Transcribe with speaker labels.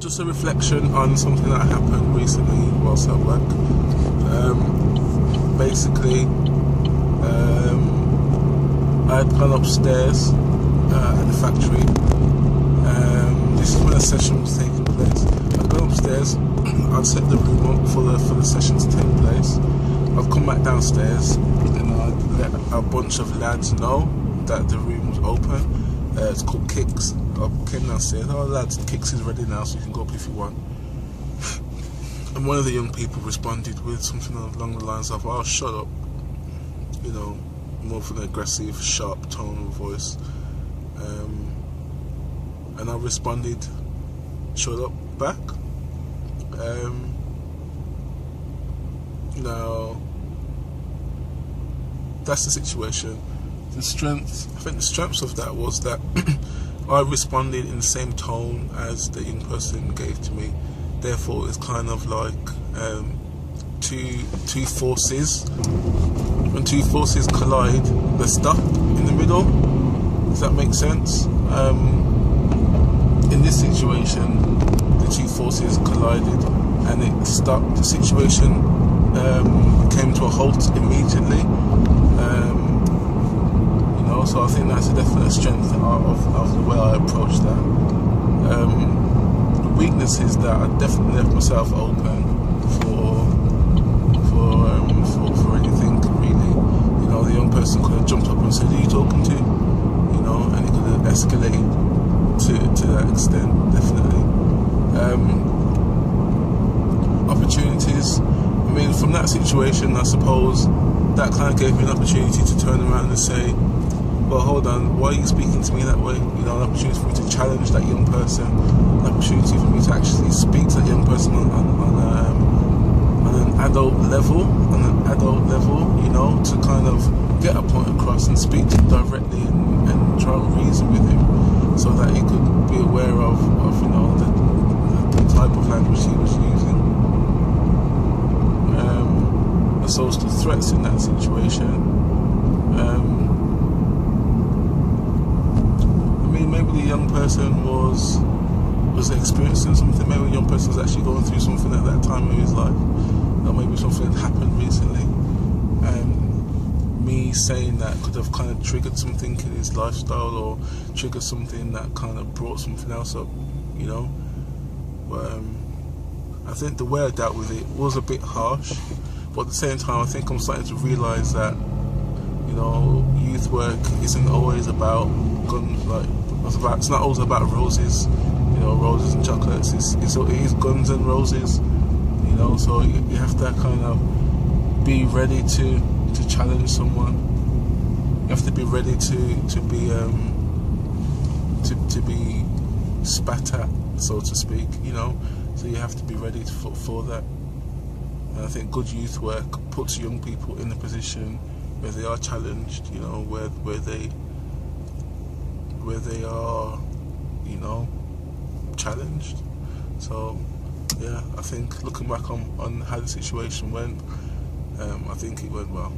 Speaker 1: just a reflection on something that happened recently whilst at work. Basically, I had gone upstairs at the factory. This is when a session was taking place. I'd gone upstairs, I'd set the room up for the session to take place. I'd come back downstairs and I'd let a bunch of lads know that the room was open. It's called Kicks. I came downstairs, oh lads, Kicks is ready now, so you can go up if you want. And one of the young people responded with something along the lines of, oh, shut up. You know, more of an aggressive, sharp tone of voice. And I responded, shut up, back. Now, that's the situation. I think the strength of that was that I responded in the same tone as the young person gave to me. Therefore, it's kind of like two forces. When two forces collide, they're stuck in the middle. Does that make sense? In this situation, the two forces collided and it stopped. The situation came to a halt immediately. So I think that's a definite strength of the way I approach that. The weakness is that I definitely left myself open for anything really. You know, the young person could have jumped up and said, "Who are you talking to?" You know, and it could have escalated to that extent. Definitely. Opportunities. I mean, from that situation, I suppose that kind of gave me an opportunity to turn around and say, well, hold on, why are you speaking to me that way? You know, an opportunity for me to challenge that young person, an opportunity for me to actually speak to that young person on an adult level, you know, to kind of get a point across and speak to him directly and try and reason with him so that he could be aware of you know, the type of language he was using. So it's the threats in that situation. Maybe the young person was experiencing something. Maybe the young person was actually going through something at that time in his life, or maybe something had happened recently, and me saying that could have kind of triggered something in his lifestyle, or triggered something that kind of brought something else up, you know. I think the way I dealt with it was a bit harsh, but at the same time I think I'm starting to realise that, you know, youth work isn't always about guns. It's not always about roses, you know, roses and chocolates. It is guns and roses, you know. So you have to kind of be ready to challenge someone. You have to be ready to be spat at, so to speak, you know. So you have to be ready for that. And I think good youth work puts young people in a position where they are challenged, you know, where they are, you know, challenged. So yeah, I think looking back on how the situation went, I think it went well.